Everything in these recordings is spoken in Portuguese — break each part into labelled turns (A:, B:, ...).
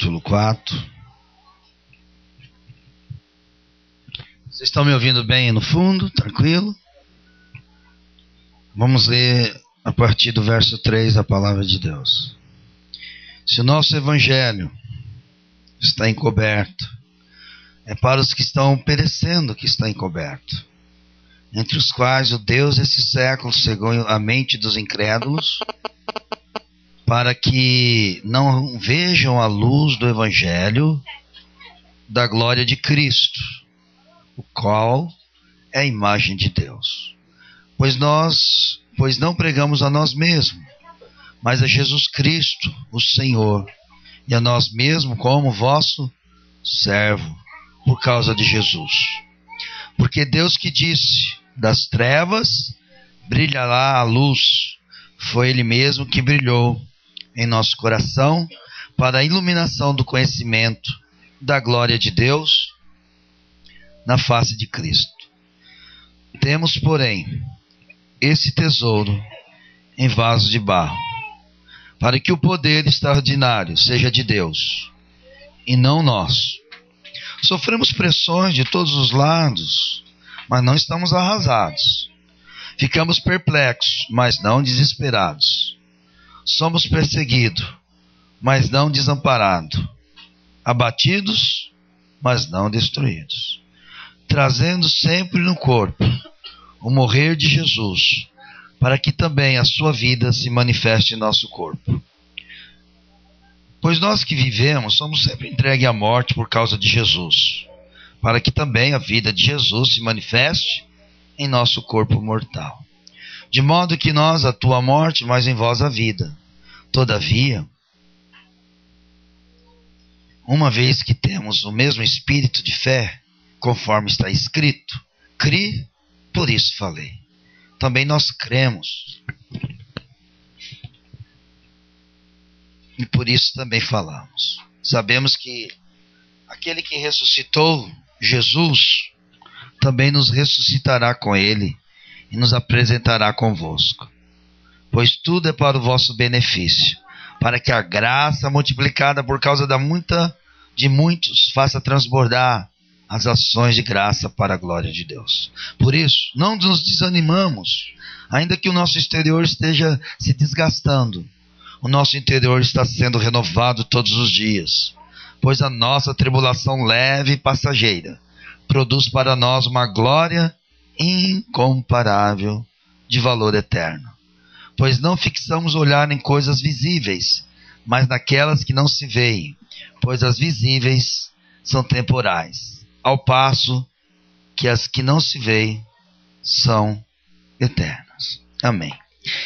A: capítulo 4. Vocês estão me ouvindo bem aí no fundo? Tranquilo? Vamos ler a partir do verso 3 da palavra de Deus. Se o nosso evangelho está encoberto, é para os que estão perecendo que está encoberto, entre os quais o Deus desse século cegou a mente dos incrédulos, para que não vejam a luz do evangelho da glória de Cristo, o qual é a imagem de Deus. Pois não pregamos a nós mesmos, mas a Jesus Cristo, o Senhor, e a nós mesmos como vosso servo, por causa de Jesus. Porque Deus que disse, das trevas brilhará a luz, foi Ele mesmo que brilhou em nosso coração, para a iluminação do conhecimento da glória de Deus na face de Cristo. Temos, porém, esse tesouro em vasos de barro, para que o poder extraordinário seja de Deus e não nosso. Sofremos pressões de todos os lados, mas não estamos arrasados. Ficamos perplexos, mas não desesperados. Somos perseguidos, mas não desamparados. Abatidos, mas não destruídos. Trazendo sempre no corpo o morrer de Jesus, para que também a sua vida se manifeste em nosso corpo. Pois nós que vivemos somos sempre entregues à morte por causa de Jesus, para que também a vida de Jesus se manifeste em nosso corpo mortal. De modo que nós a tua morte, mas em vós a vida. Todavia, uma vez que temos o mesmo espírito de fé, conforme está escrito, cri, por isso falei. Também nós cremos, e por isso também falamos. Sabemos que aquele que ressuscitou Jesus também nos ressuscitará com ele e nos apresentará convosco. Pois tudo é para o vosso benefício, para que a graça multiplicada por causa de muitos faça transbordar as ações de graça para a glória de Deus. Por isso, não nos desanimamos, ainda que o nosso exterior esteja se desgastando. O nosso interior está sendo renovado todos os dias, pois a nossa tribulação leve e passageira produz para nós uma glória incomparável de valor eterno. Pois não fixamos olhar em coisas visíveis, mas naquelas que não se veem, pois as visíveis são temporais, ao passo que as que não se veem são eternas. Amém.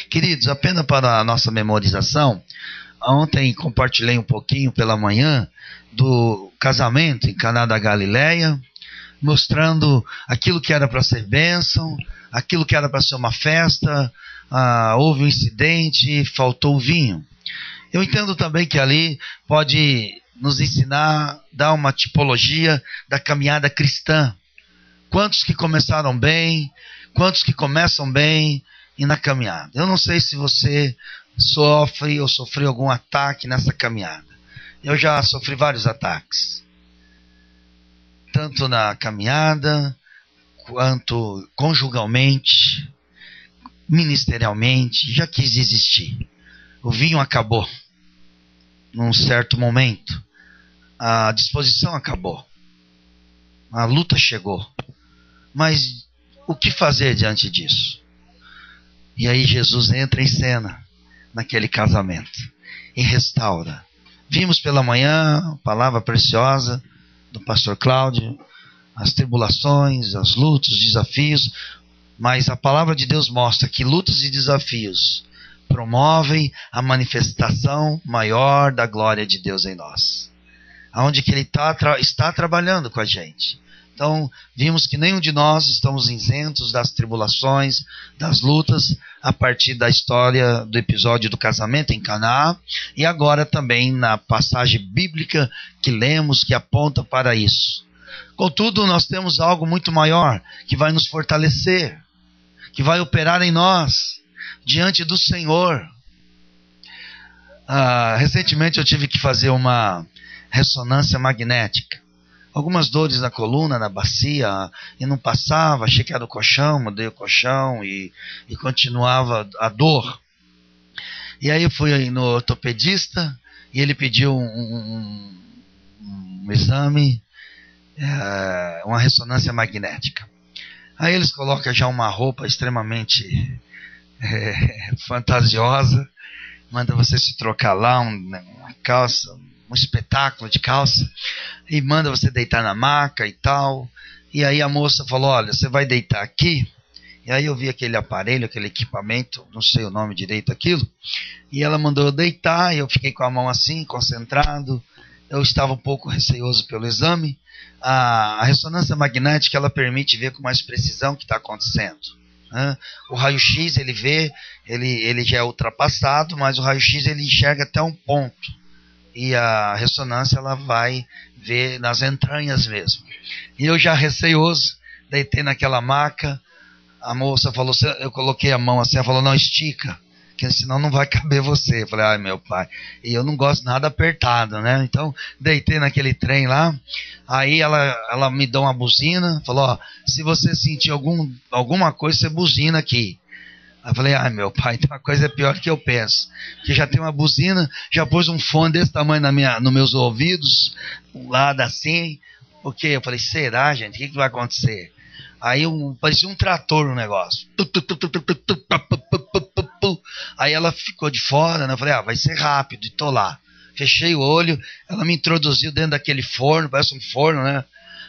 A: Queridos, apenas para a nossa memorização, ontem compartilhei um pouquinho pela manhã do casamento em Caná da Galileia, mostrando aquilo que era para ser bênção, aquilo que era para ser uma festa. Houve um incidente, faltou o vinho. Eu entendo também que ali pode nos ensinar, dar uma tipologia da caminhada cristã. Quantos que começaram bem, quantos que começam bem e na caminhada. Eu não sei se você sofre ou sofreu algum ataque nessa caminhada. Eu já sofri vários ataques. Tanto na caminhada, quanto conjugalmente, ministerialmente. Já quis desistir. O vinho acabou. Num certo momento. A disposição acabou. A luta chegou. Mas o que fazer diante disso? E aí Jesus entra em cena naquele casamento e restaura. Vimos pela manhã a palavra preciosa do pastor Cláudio, as tribulações, as lutas, os desafios, mas a palavra de Deus mostra que lutas e desafios promovem a manifestação maior da glória de Deus em nós, aonde que Ele está trabalhando com a gente. Então, vimos que nenhum de nós estamos isentos das tribulações, das lutas, a partir da história do episódio do casamento em Caná, e agora também na passagem bíblica que lemos, que aponta para isso. Contudo, nós temos algo muito maior, que vai nos fortalecer, que vai operar em nós, diante do Senhor. Recentemente eu tive que fazer uma ressonância magnética. Algumas dores na coluna, na bacia, e não passava, achei que era o colchão, mudei o colchão e continuava a dor. E aí eu fui no ortopedista e ele pediu um exame, uma ressonância magnética. Aí eles colocam já uma roupa extremamente fantasiosa, manda você se trocar lá, uma calça, um espetáculo de calça, e manda você deitar na maca e tal. E aí a moça falou, olha, você vai deitar aqui. E aí eu vi aquele aparelho, aquele equipamento, não sei o nome direito aquilo, e ela mandou eu deitar, e eu fiquei com a mão assim, concentrado. Eu estava um pouco receoso pelo exame. A ressonância magnética, ela permite ver com mais precisão o que está acontecendo, né? O raio-x, ele vê, ele já é ultrapassado, mas o raio-x ele enxerga até um ponto. E a ressonância, ela vai ver nas entranhas mesmo. E eu já receoso, deitei naquela maca. A moça falou, eu coloquei a mão assim, ela falou, não, estica, que senão não vai caber você. Eu falei, ai meu pai, e eu não gosto nada apertado, né? Então, deitei naquele trem lá. Aí ela me deu uma buzina, falou, ó, se você sentir alguma coisa, você buzina aqui. Aí eu falei, ai meu pai, então a coisa é pior do que eu penso. Porque já tem uma buzina, já pôs um fone desse tamanho nos meus ouvidos, um lado assim. Porque eu falei, será, gente? O que vai acontecer? Aí parecia um trator o negócio. Aí ela ficou de fora, né? Eu falei, vai ser rápido, e tô lá. Fechei o olho, ela me introduziu dentro daquele forno, parece um forno, né?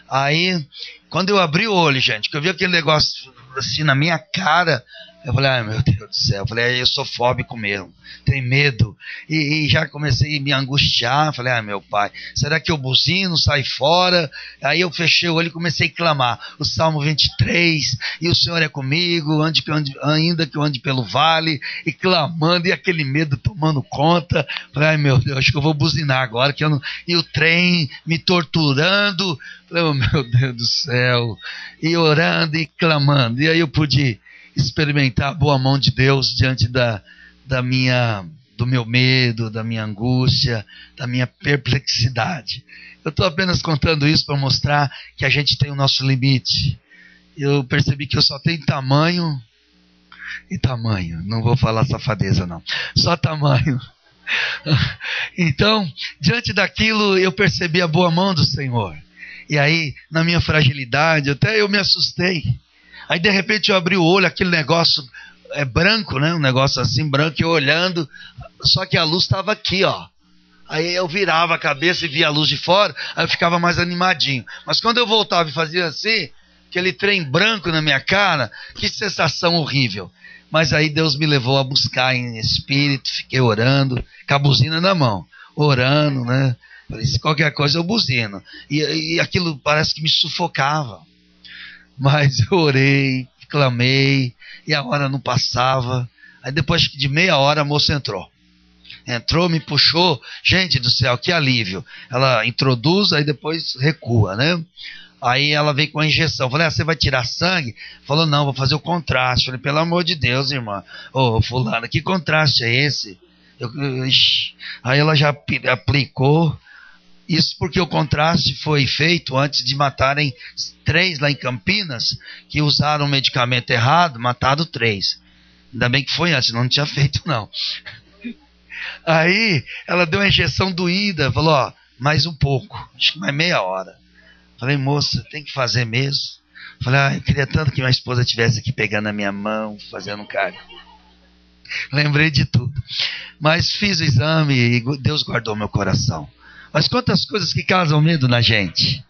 A: Aí, quando eu abri o olho, gente, que eu vi aquele negócio assim na minha cara, eu falei, ai meu Deus do céu, eu falei, eu sou fóbico mesmo, tenho medo, e já comecei a me angustiar, falei, ai meu pai, será que eu buzino, sai fora? Aí eu fechei o olho e comecei a clamar, o Salmo 23, e o Senhor é comigo, ainda que eu ande pelo vale, e clamando, e aquele medo tomando conta, falei, ai meu Deus, acho que eu vou buzinar agora, que eu não... E o trem me torturando, falei, oh meu Deus do céu, e orando e clamando, e aí eu pude experimentar a boa mão de Deus diante do meu medo, da minha angústia, da minha perplexidade. Eu estou apenas contando isso para mostrar que a gente tem o nosso limite. Eu percebi que eu só tenho tamanho e tamanho. Não vou falar safadeza não. Só tamanho. Então, diante daquilo, eu percebi a boa mão do Senhor. E aí, na minha fragilidade, até eu me assustei. Aí de repente eu abri o olho, aquele negócio branco, né? Um negócio assim branco, eu olhando, só que a luz estava aqui, ó. Aí eu virava a cabeça e via a luz de fora, aí eu ficava mais animadinho. Mas quando eu voltava e fazia assim, aquele trem branco na minha cara, que sensação horrível. Mas aí Deus me levou a buscar em espírito, fiquei orando, com a buzina na mão, orando, né? Falei, se qualquer coisa eu buzino. E aquilo parece que me sufocava. Mas eu orei, clamei, e a hora não passava. Aí depois de meia hora a moça entrou. Entrou, me puxou. Gente do céu, que alívio. Ela introduz, aí depois recua, né? Aí ela veio com a injeção. Falei, você vai tirar sangue? Falou, não, vou fazer o contraste. Falei, pelo amor de Deus, irmã. Ô, fulana, que contraste é esse? Aí ela já aplicou. Isso porque o contraste foi feito antes de matarem 3 lá em Campinas, que usaram o medicamento errado, mataram 3. Ainda bem que foi antes, não tinha feito não. Aí ela deu uma injeção doída, falou, ó, mais um pouco, acho que mais meia hora. Falei, moça, tem que fazer mesmo? Falei, eu queria tanto que minha esposa estivesse aqui pegando a minha mão, fazendo um carinho. Lembrei de tudo. Mas fiz o exame e Deus guardou meu coração. Mas quantas coisas que causam medo na gente.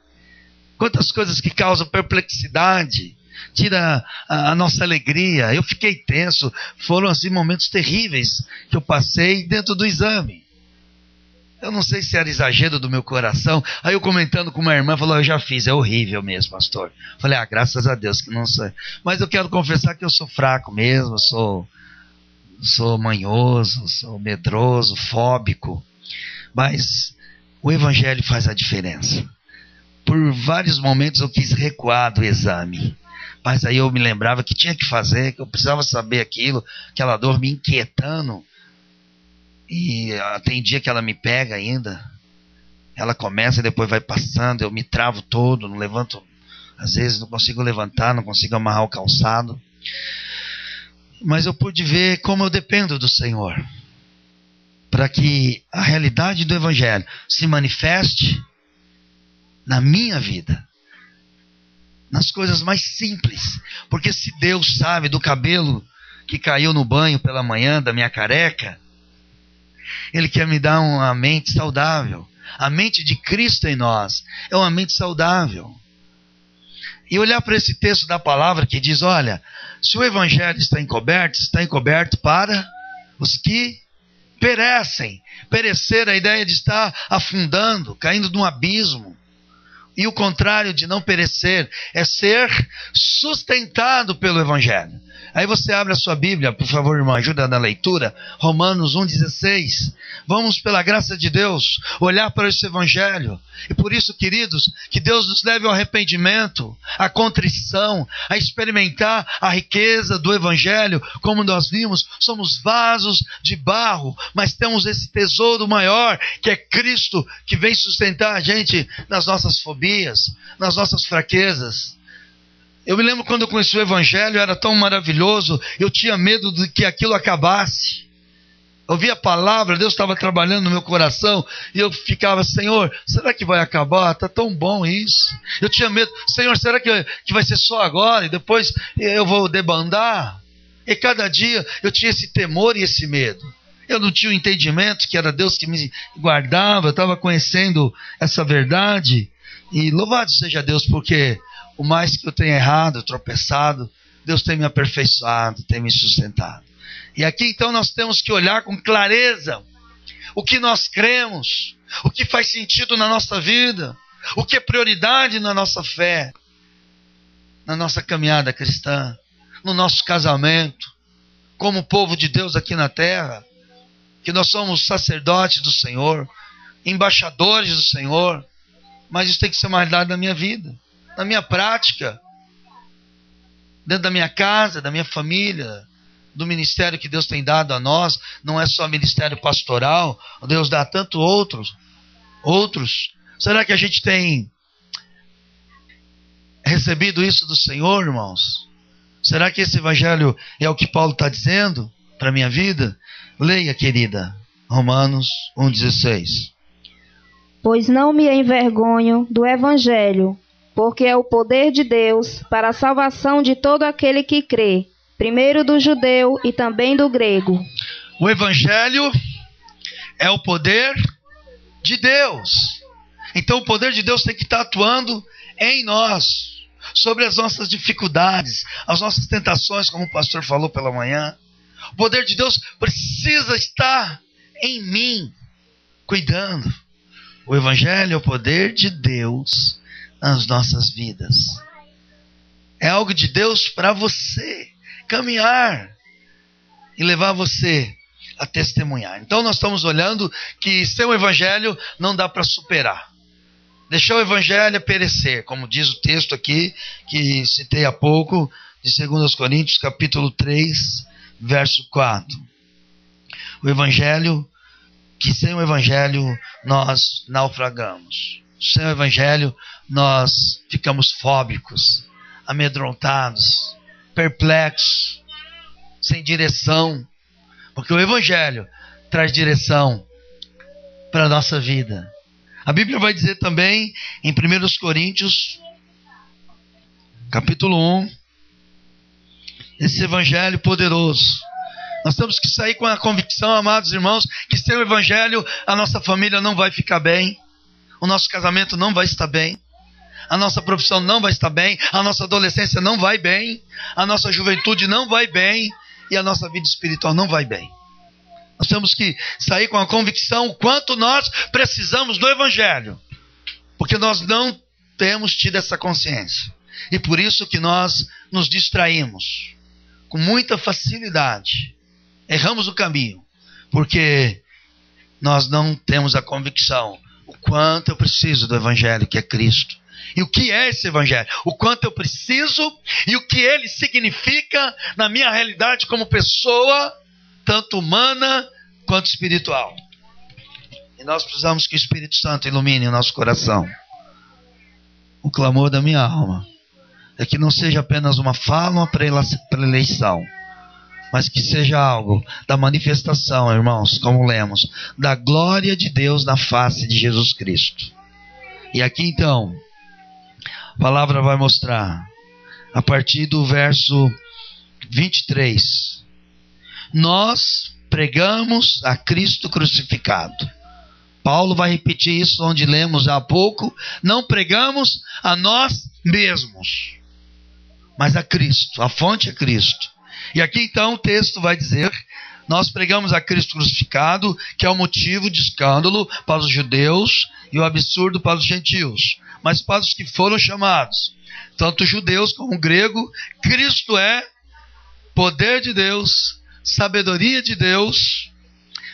A: Quantas coisas que causam perplexidade. Tira a nossa alegria. Eu fiquei tenso. Foram assim momentos terríveis que eu passei dentro do exame. Eu não sei se era exagero do meu coração. Aí eu comentando com uma irmã, falou, eu já fiz, é horrível mesmo, pastor. Falei, graças a Deus que não sei. Mas eu quero confessar que eu sou fraco mesmo, sou manhoso, sou medroso, fóbico. Mas o Evangelho faz a diferença. Por vários momentos eu quis recuar do exame. Mas aí eu me lembrava que tinha que fazer, que eu precisava saber aquilo, aquela dor me inquietando. E tem dia que ela me pega ainda. Ela começa e depois vai passando, eu me travo todo, não levanto, às vezes não consigo levantar, não consigo amarrar o calçado. Mas eu pude ver como eu dependo do Senhor, para que a realidade do Evangelho se manifeste na minha vida, nas coisas mais simples. Porque se Deus sabe do cabelo que caiu no banho pela manhã, da minha careca, Ele quer me dar uma mente saudável. A mente de Cristo em nós é uma mente saudável. E olhar para esse texto da palavra que diz, olha, se o Evangelho está encoberto para os que perecem. Perecer, a ideia de estar afundando, caindo num abismo. E o contrário de não perecer é ser sustentado pelo Evangelho. Aí você abre a sua Bíblia, por favor, irmão, ajuda na leitura. Romanos 1,16. Vamos, pela graça de Deus, olhar para esse Evangelho. E por isso, queridos, que Deus nos leve ao arrependimento, à contrição, a experimentar a riqueza do Evangelho. Como nós vimos, somos vasos de barro, mas temos esse tesouro maior, que é Cristo, que vem sustentar a gente nas nossas fobias, nas nossas fraquezas. Eu me lembro quando eu conheci o Evangelho, era tão maravilhoso, eu tinha medo de que aquilo acabasse. Eu via a palavra, Deus estava trabalhando no meu coração, e eu ficava, Senhor, será que vai acabar? Está tão bom isso. Eu tinha medo, Senhor, será que vai ser só agora, e depois eu vou debandar? E cada dia eu tinha esse temor e esse medo. Eu não tinha o entendimento que era Deus que me guardava, eu estava conhecendo essa verdade, e louvado seja Deus, porque o mais que eu tenho errado, tropeçado, Deus tem me aperfeiçoado, tem me sustentado. E aqui então nós temos que olhar com clareza o que nós cremos, o que faz sentido na nossa vida, o que é prioridade na nossa fé, na nossa caminhada cristã, no nosso casamento, como povo de Deus aqui na terra, que nós somos sacerdotes do Senhor, embaixadores do Senhor, mas isso tem que ser uma realidade da minha vida, na minha prática, dentro da minha casa, da minha família, do ministério que Deus tem dado a nós. Não é só ministério pastoral, Deus dá tanto outros. Será que a gente tem recebido isso do Senhor, irmãos? Será que esse Evangelho é o que Paulo está dizendo para a minha vida? Leia, querida, Romanos 1,16.
B: Pois não me envergonho do Evangelho, porque é o poder de Deus para a salvação de todo aquele que crê, primeiro do judeu e também do grego.
A: O Evangelho é o poder de Deus. Então o poder de Deus tem que estar atuando em nós, sobre as nossas dificuldades, as nossas tentações, como o pastor falou pela manhã. O poder de Deus precisa estar em mim, cuidando. O Evangelho é o poder de Deus nas nossas vidas. É algo de Deus para você caminhar e levar você a testemunhar. Então nós estamos olhando que sem o Evangelho não dá para superar. Deixar o Evangelho perecer, como diz o texto aqui, que citei há pouco, de 2 Coríntios, capítulo 3, verso 4. O Evangelho, que sem o Evangelho nós naufragamos. Sem o Evangelho nós ficamos fóbicos, amedrontados, perplexos, sem direção. Porque o Evangelho traz direção para a nossa vida. A Bíblia vai dizer também em 1 Coríntios, capítulo 1, esse Evangelho poderoso. Nós temos que sair com a convicção, amados irmãos, que sem o Evangelho a nossa família não vai ficar bem, o nosso casamento não vai estar bem, a nossa profissão não vai estar bem, a nossa adolescência não vai bem, a nossa juventude não vai bem e a nossa vida espiritual não vai bem. Nós temos que sair com a convicção o quanto nós precisamos do Evangelho, porque nós não temos tido essa consciência, e por isso que nós nos distraímos com muita facilidade, erramos o caminho, porque nós não temos a convicção o quanto eu preciso do Evangelho, que é Cristo. E o que é esse Evangelho? O quanto eu preciso e o que ele significa na minha realidade como pessoa, tanto humana quanto espiritual. E nós precisamos que o Espírito Santo ilumine o nosso coração. O clamor da minha alma é que não seja apenas uma fala, uma preleição, mas que seja algo da manifestação, irmãos, como lemos, da glória de Deus na face de Jesus Cristo. E aqui então, a palavra vai mostrar, a partir do verso 23, nós pregamos a Cristo crucificado. Paulo vai repetir isso onde lemos há pouco. Não pregamos a nós mesmos, mas a Cristo. A fonte é Cristo. E aqui então o texto vai dizer: nós pregamos a Cristo crucificado, que é o motivo de escândalo para os judeus e o absurdo para os gentios. Mas para os que foram chamados, tanto judeus como grego, Cristo é poder de Deus, sabedoria de Deus,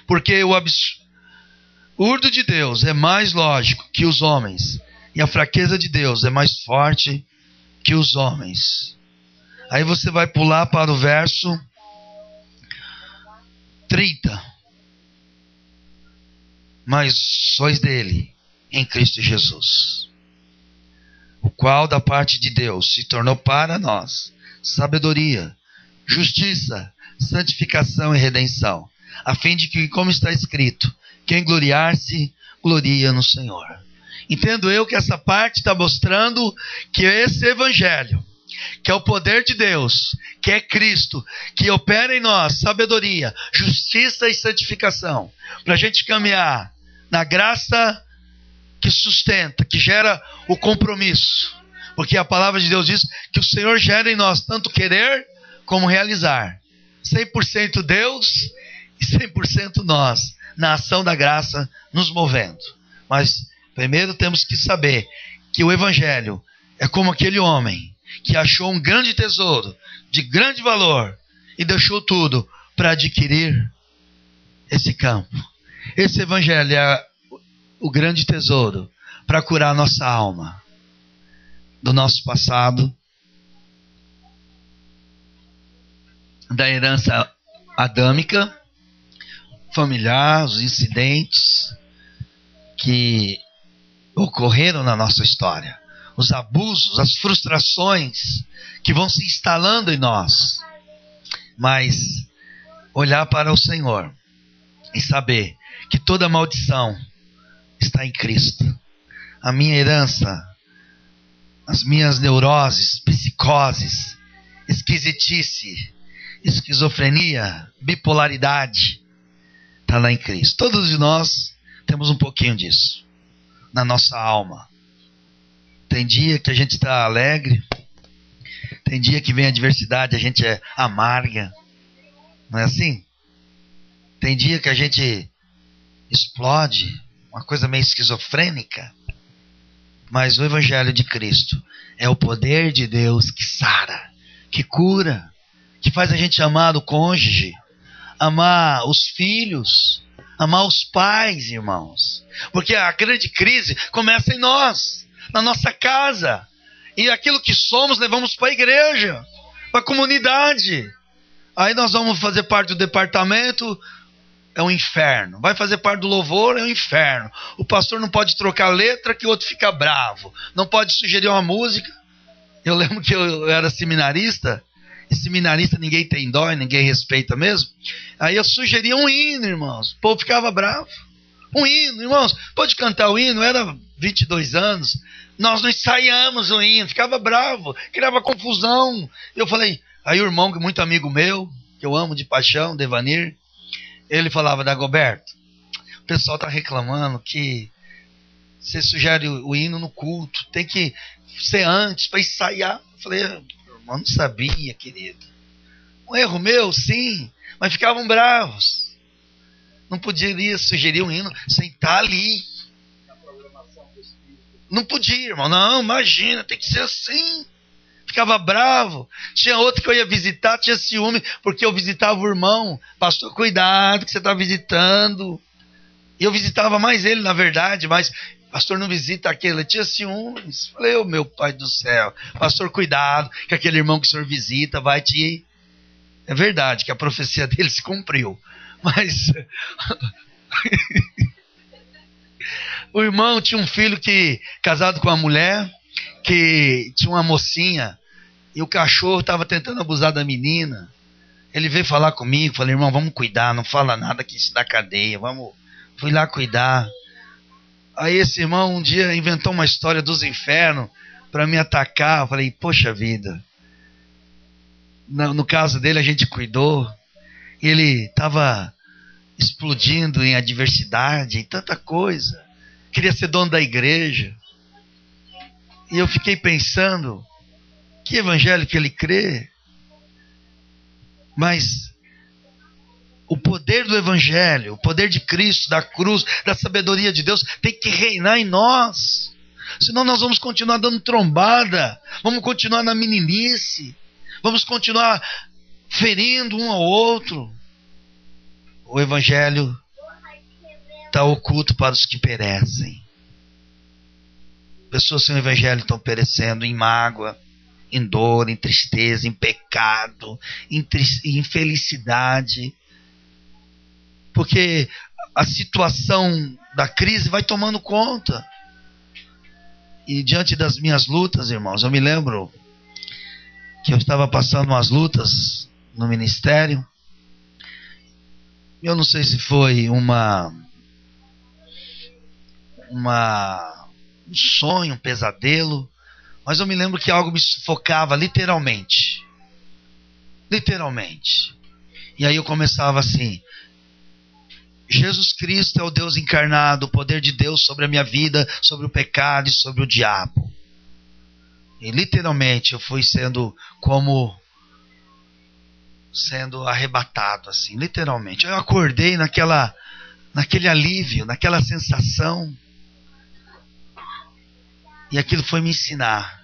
A: porque o absurdo de Deus é mais lógico que os homens, e a fraqueza de Deus é mais forte que os homens. Aí você vai pular para o verso 30. Mas sois dele, em Cristo Jesus, o qual da parte de Deus se tornou para nós sabedoria, justiça, santificação e redenção, a fim de que, como está escrito, quem gloriar-se, gloria no Senhor. Entendo eu que essa parte está mostrando que esse evangelho, que é o poder de Deus, que é Cristo, que opera em nós sabedoria, justiça e santificação, para a gente caminhar na graça que sustenta, que gera o compromisso. Porque a palavra de Deus diz que o Senhor gera em nós tanto querer como realizar. 100% Deus e 100% nós, na ação da graça, nos movendo. Mas primeiro temos que saber que o evangelho é como aquele homem que achou um grande tesouro, de grande valor, e deixou tudo para adquirir esse campo. Esse evangelho é o grande tesouro para curar a nossa alma do nosso passado, da herança adâmica, familiar, os incidentes que ocorreram na nossa história, os abusos, as frustrações que vão se instalando em nós. Mas olhar para o Senhor e saber que toda maldição está em Cristo. A minha herança, as minhas neuroses, psicoses, esquisitice, esquizofrenia, bipolaridade, está lá em Cristo. Todos nós temos um pouquinho disso na nossa alma. Tem dia que a gente está alegre, tem dia que vem a adversidade, a gente é amarga, não é assim? Tem dia que a gente explode, uma coisa meio esquizofrênica. Mas o evangelho de Cristo é o poder de Deus que sara, que cura, que faz a gente amar o cônjuge, amar os filhos, amar os pais, irmãos. Porque a grande crise começa em nós, na nossa casa. E aquilo que somos levamos para a igreja, para a comunidade. Aí nós vamos fazer parte do departamento, é um inferno. Vai fazer parte do louvor, é um inferno. O pastor não pode trocar letra que o outro fica bravo. Não pode sugerir uma música. Eu lembro que eu era seminarista. E seminarista ninguém tem dó e ninguém respeita mesmo. Aí eu sugeria um hino, irmãos. O povo ficava bravo. Um hino, irmãos. Pode cantar o hino, era 22 anos. Nós não ensaiamos o hino. Ficava bravo, criava confusão. Eu falei, aí o irmão, que é muito amigo meu, que eu amo de paixão, Devanir, ele falava, Dagoberto, o pessoal está reclamando que você sugere o hino no culto, tem que ser antes para ensaiar. Eu falei, irmão, não sabia, querido. Um erro meu, sim, mas ficavam bravos. Não poderia sugerir um hino sem estar ali. Não podia, irmão. Não, imagina, tem que ser assim. Ficava bravo. Tinha outro que eu ia visitar, tinha ciúme, porque eu visitava o irmão. Pastor, cuidado que você está visitando. E eu visitava mais ele, na verdade, mas pastor não visita aquele. Ele tinha ciúmes. Falei, oh, meu pai do céu. Pastor, cuidado, que aquele irmão que o senhor visita vai te... É verdade que a profecia dele se cumpriu. Mas... O irmão tinha um filho casado com uma mulher, que tinha uma mocinha, e o cachorro estava tentando abusar da menina. Ele veio falar comigo, falei, irmão, vamos cuidar, não fala nada que isso dá cadeia, fui lá cuidar. Aí esse irmão um dia inventou uma história dos infernos para me atacar. Eu falei, poxa vida. No caso dele a gente cuidou. E ele estava explodindo em adversidade, em tanta coisa. Queria ser dono da igreja. E eu fiquei pensando, que evangelho que ele crê? Mas o poder do evangelho, o poder de Cristo, da cruz, da sabedoria de Deus, tem que reinar em nós. Senão nós vamos continuar dando trombada, vamos continuar na meninice, vamos continuar ferindo um ao outro. O evangelho está oculto para os que perecem. Pessoas sem o evangelho estão perecendo em mágoa, em dor, em tristeza, em pecado, em infelicidade. Porque a situação da crise vai tomando conta. E diante das minhas lutas, irmãos, eu me lembro que eu estava passando umas lutas no ministério. Eu não sei se foi um sonho, um pesadelo, mas eu me lembro que algo me sufocava literalmente. Literalmente. E aí eu começava assim: Jesus Cristo é o Deus encarnado, o poder de Deus sobre a minha vida, sobre o pecado e sobre o diabo. E literalmente eu fui sendo arrebatado assim, literalmente. Eu acordei naquele alívio, naquela sensação. E aquilo foi me ensinar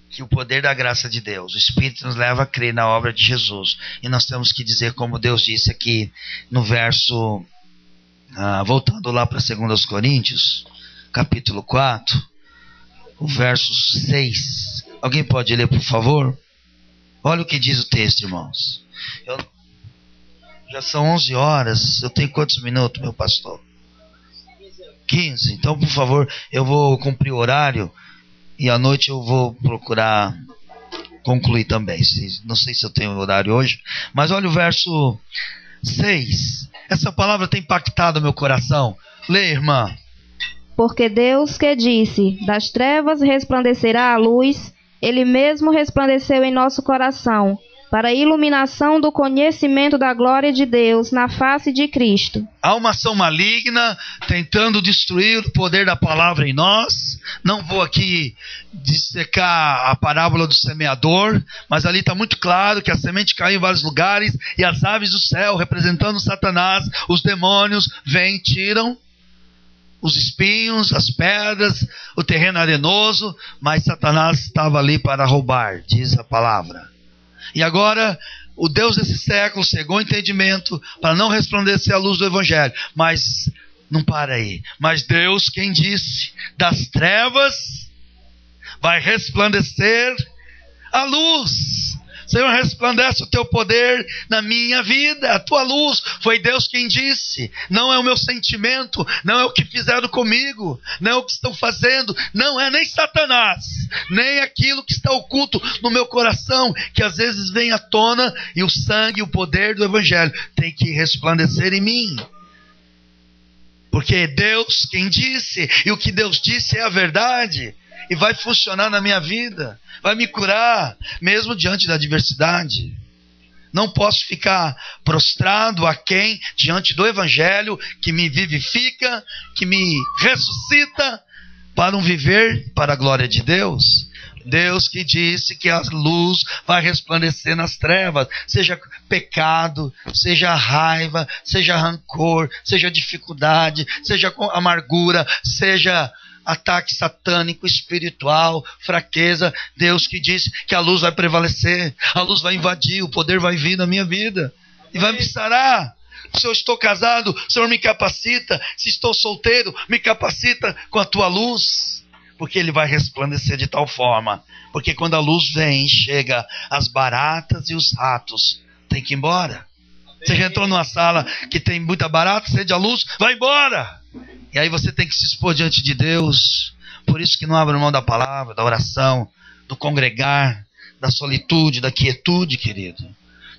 A: que o poder da graça de Deus, o Espírito nos leva a crer na obra de Jesus. E nós temos que dizer, como Deus disse aqui no verso, voltando lá para 2 Coríntios, capítulo 4, o verso 6. Alguém pode ler, por favor? Olha o que diz o texto, irmãos. Já são 11 horas. Eu tenho quantos minutos, meu pastor? 15. Então, por favor, eu vou cumprir o horário e à noite eu vou procurar concluir também. Não sei se eu tenho horário hoje, mas olha o verso 6. Essa palavra tem impactado meu coração. Lê, irmã.
B: Porque Deus que disse, das trevas resplandecerá a luz, Ele mesmo resplandeceu em nosso coração, para a iluminação do conhecimento da glória de Deus na face de Cristo.
A: Há uma ação maligna tentando destruir o poder da palavra em nós. Não vou aqui dissecar a parábola do semeador, mas ali está muito claro que a semente caiu em vários lugares e as aves do céu, representando Satanás, os demônios, vêm e tiram os espinhos, as pedras, o terreno arenoso, mas Satanás estava ali para roubar, diz a palavra. E agora, o Deus desse século cegou o entendimento para não resplandecer a luz do Evangelho. Mas, não para aí. Mas Deus, quem disse, das trevas vai resplandecer a luz. Senhor, resplandece o teu poder na minha vida, a tua luz. Foi Deus quem disse. Não é o meu sentimento, não é o que fizeram comigo, não é o que estão fazendo, não é nem Satanás, nem aquilo que está oculto no meu coração, que às vezes vem à tona, e o sangue e o poder do Evangelho tem que resplandecer em mim. Porque é Deus quem disse, e o que Deus disse é a verdade. E vai funcionar na minha vida, vai me curar, mesmo diante da adversidade. Não posso ficar prostrado aquém diante do Evangelho que me vivifica, que me ressuscita para um viver para a glória de Deus. Deus que disse que a luz vai resplandecer nas trevas, seja pecado, seja raiva, seja rancor, seja dificuldade, seja amargura, seja ataque satânico, espiritual, fraqueza. Deus que disse que a luz vai prevalecer, a luz vai invadir, o poder vai vir na minha vida e vai me sarar. Se eu estou casado, o Senhor me capacita. Se estou solteiro, me capacita com a tua luz, porque Ele vai resplandecer de tal forma, porque quando a luz vem, chega as baratas e os ratos, tem que ir embora. Você já entrou numa sala que tem muita barata, acende a luz, vai embora. E aí você tem que se expor diante de Deus. Por isso que não abre mão da palavra, da oração, do congregar, da solitude, da quietude, querido.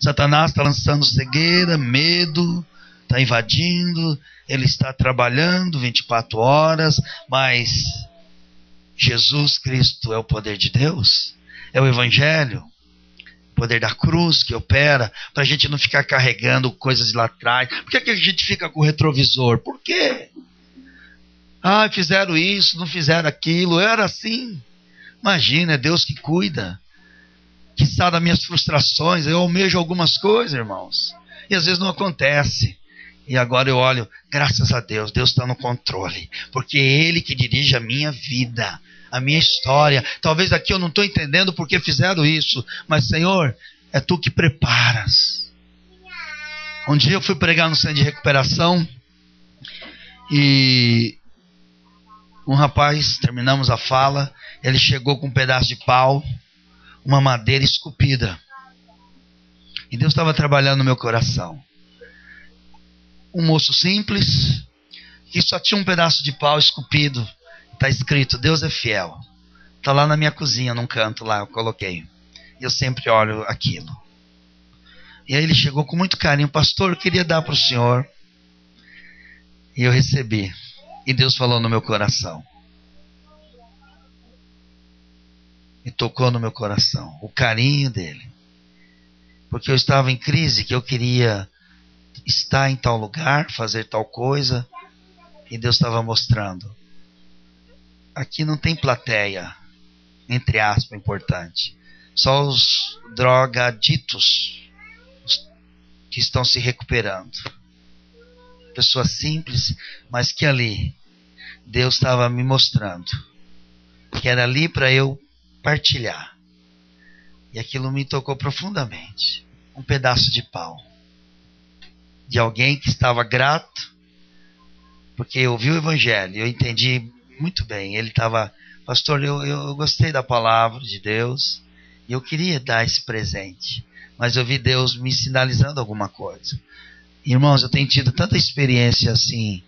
A: Satanás está lançando cegueira, medo, está invadindo, ele está trabalhando 24 horas, mas Jesus Cristo é o poder de Deus, é o Evangelho, o poder da cruz que opera, para a gente não ficar carregando coisas de lá atrás. Por que a gente fica com o retrovisor? Por quê? Ah, fizeram isso, não fizeram aquilo, era assim. Imagina, é Deus que cuida, que sabe das minhas frustrações. Eu almejo algumas coisas, irmãos, e às vezes não acontece. E agora eu olho, graças a Deus, Deus está no controle, porque é Ele que dirige a minha vida, a minha história. Talvez aqui eu não estou entendendo porque fizeram isso, mas Senhor, é Tu que preparas. Um dia eu fui pregar no centro de recuperação e um rapaz, terminamos a fala, ele chegou com um pedaço de pau, uma madeira esculpida, e Deus estava trabalhando no meu coração. Um moço simples, que só tinha um pedaço de pau esculpido, está escrito, Deus é fiel. Está lá na minha cozinha, num canto lá, eu coloquei. E eu sempre olho aquilo. E aí ele chegou com muito carinho, pastor, eu queria dar para o senhor. E eu recebi. E Deus falou no meu coração. E tocou no meu coração, o carinho dele. Porque eu estava em crise, que eu queria estar em tal lugar, fazer tal coisa, e Deus estava mostrando. Aqui não tem plateia, entre aspas, importante. Só os drogaditos que estão se recuperando. Pessoas simples, mas que ali Deus estava me mostrando que era ali para eu partilhar. E aquilo me tocou profundamente. Um pedaço de pau de alguém que estava grato, porque eu ouvi o Evangelho, eu entendi muito bem. Ele estava, pastor, eu gostei da palavra de Deus, e eu queria dar esse presente, mas eu vi Deus me sinalizando alguma coisa. Irmãos, eu tenho tido tanta experiência assim,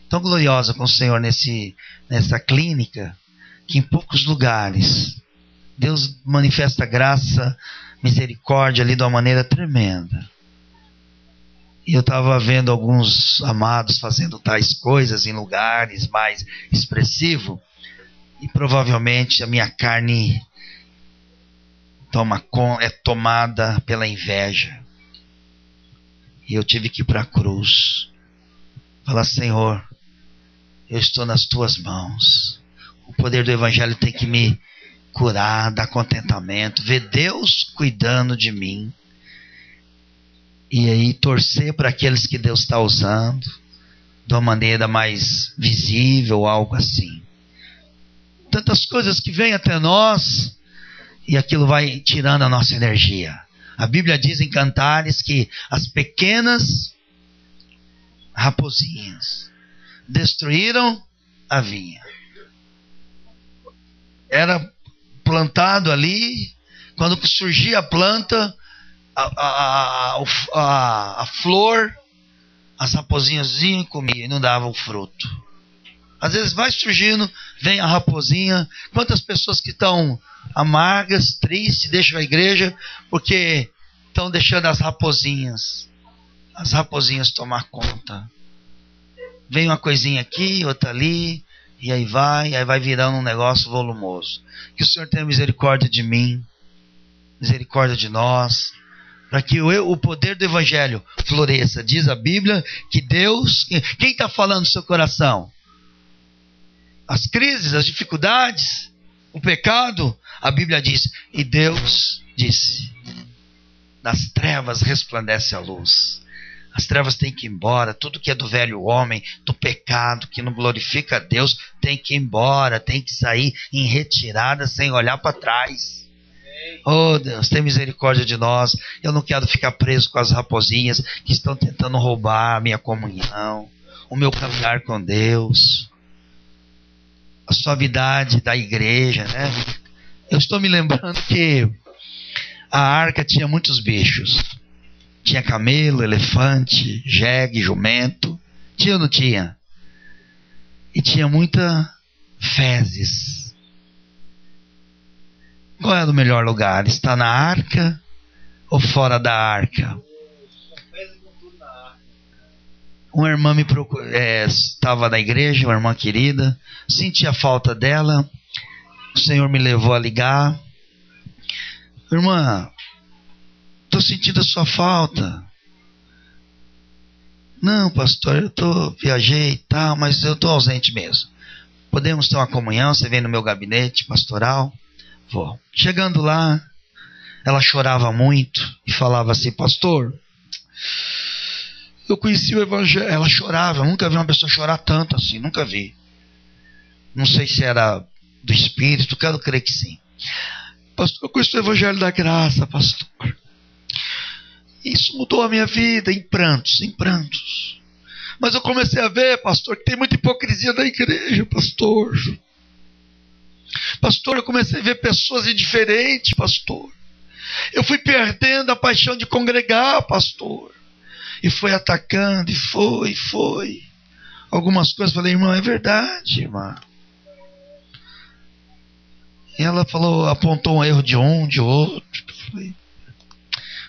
A: tão gloriosa com o Senhor nessa clínica, que em poucos lugares Deus manifesta graça, misericórdia ali de uma maneira tremenda. E eu estava vendo alguns amados fazendo tais coisas em lugares mais expressivos, e provavelmente a minha carne é tomada pela inveja. E eu tive que ir para a cruz, falar, Senhor, eu estou nas Tuas mãos. O poder do Evangelho tem que me curar, dar contentamento, ver Deus cuidando de mim. E aí torcer para aqueles que Deus está usando de uma maneira mais visível, algo assim. Tantas coisas que vêm até nós e aquilo vai tirando a nossa energia. A Bíblia diz em Cantares que as pequenas raposinhas destruíram a vinha. Era plantado ali, quando surgia a planta, a flor, as raposinhas vinham e comiam e não davam o fruto. Às vezes vai surgindo, vem a raposinha. Quantas pessoas que estão amargas, tristes, deixam a igreja porque estão deixando as raposinhas tomar conta. Vem uma coisinha aqui, outra ali, e aí vai virando um negócio volumoso. Que o Senhor tenha misericórdia de mim, misericórdia de nós, para que o poder do Evangelho floresça. Diz a Bíblia que Deus... Quem está falando no seu coração? As crises, as dificuldades, o pecado. A Bíblia diz, e Deus disse, nas trevas resplandece a luz. As trevas têm que ir embora. Tudo que é do velho homem, do pecado, que não glorifica a Deus, tem que ir embora, tem que sair em retirada, sem olhar para trás. Oh Deus, tem misericórdia de nós. Eu não quero ficar preso com as raposinhas que estão tentando roubar a minha comunhão, o meu caminhar com Deus, a suavidade da igreja, né? Eu estou me lembrando que a arca tinha muitos bichos. Tinha camelo, elefante, jegue, jumento. Tinha ou não tinha? e tinha muita fezes. Qual era o melhor lugar? Estar na arca ou fora da arca? Uma irmã me procurou, estava na igreja, uma irmã querida, senti a falta dela, o Senhor me levou a ligar. Irmã, estou sentindo a sua falta. Não, pastor, viajei e tal, mas eu estou ausente mesmo. Podemos ter uma comunhão? Você vem no meu gabinete pastoral? Vou. Chegando lá, ela chorava muito e falava assim: pastor, eu conheci o evangelho. Ela chorava, eu nunca vi uma pessoa chorar tanto assim, nunca vi. Não sei se era do Espírito, quero crer que sim. Pastor, eu conheci o evangelho da graça, pastor. Isso mudou a minha vida, em prantos, em prantos. Mas eu comecei a ver, pastor, que tem muita hipocrisia na igreja, pastor. Pastor, eu comecei a ver pessoas indiferentes, pastor. Eu fui perdendo a paixão de congregar, pastor. E foi atacando, e foi. Algumas coisas, falei: irmã, é verdade, irmã. E ela falou, apontou um erro de um, de outro.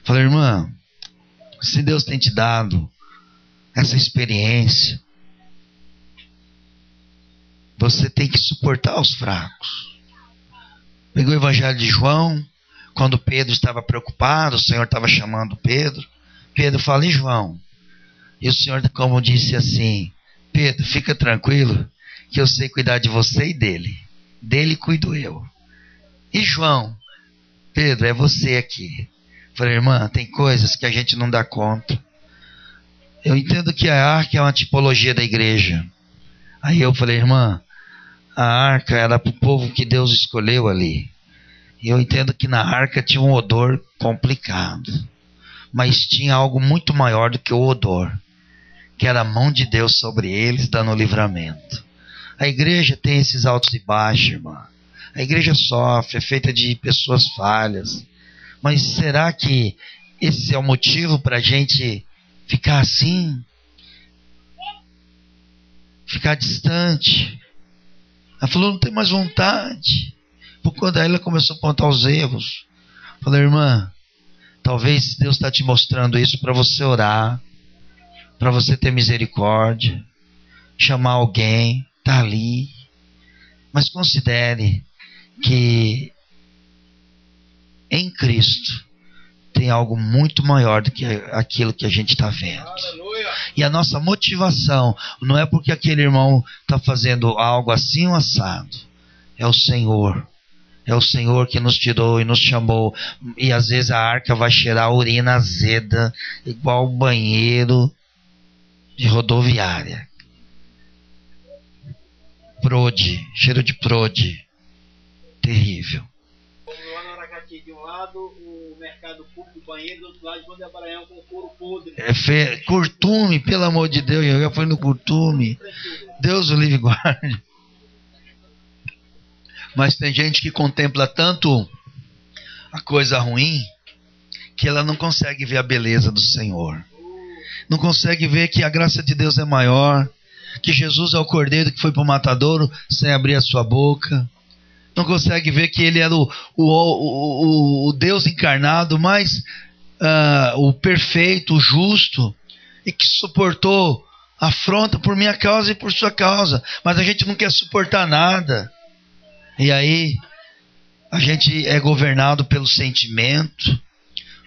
A: Falei: irmã, se Deus tem te dado essa experiência, você tem que suportar os fracos. Pegou o evangelho de João, quando Pedro estava preocupado, o Senhor estava chamando Pedro. Pedro fala: e João? E o Senhor, como disse assim: Pedro, fica tranquilo, que eu sei cuidar de você e dele. Dele cuido eu. E João? Pedro, é você aqui. Falei: irmã, tem coisas que a gente não dá conta. Eu entendo que a arca é uma tipologia da igreja. Aí eu falei: irmã, a arca era para o povo que Deus escolheu ali. E eu entendo que na arca tinha um odor complicado. Mas tinha algo muito maior do que o odor, que era a mão de Deus sobre eles, dando livramento. A igreja tem esses altos e baixos, irmã. A igreja sofre, é feita de pessoas falhas. Mas será que esse é o motivo para a gente ficar assim? Ficar distante? Ela falou: não tem mais vontade. Por quando ela começou a apontar os erros. Falei: irmã, talvez Deus está te mostrando isso para você orar, para você ter misericórdia, chamar alguém, está ali. Mas considere que em Cristo tem algo muito maior do que aquilo que a gente está vendo. Aleluia. E a nossa motivação não é porque aquele irmão está fazendo algo assim ou assado. É o Senhor. É o Senhor que nos tirou e nos chamou. E às vezes a arca vai cheirar urina azeda, igual banheiro de rodoviária. Prode, cheiro de prode. Terrível.
C: Lá no Aracati, de um lado o mercado público, o banheiro, do outro lado de João Abraão com couro podre.
A: Curtume, pelo amor de Deus, eu já fui no curtume. Deus o livre guarde. Mas tem gente que contempla tanto a coisa ruim que ela não consegue ver a beleza do Senhor. Não consegue ver que a graça de Deus é maior, que Jesus é o cordeiro que foi para o matadouro sem abrir a sua boca. Não consegue ver que ele era o Deus encarnado, mas o perfeito, o justo, e que suportou afronta por minha causa e por sua causa. Mas a gente não quer suportar nada. E aí a gente é governado pelo sentimento,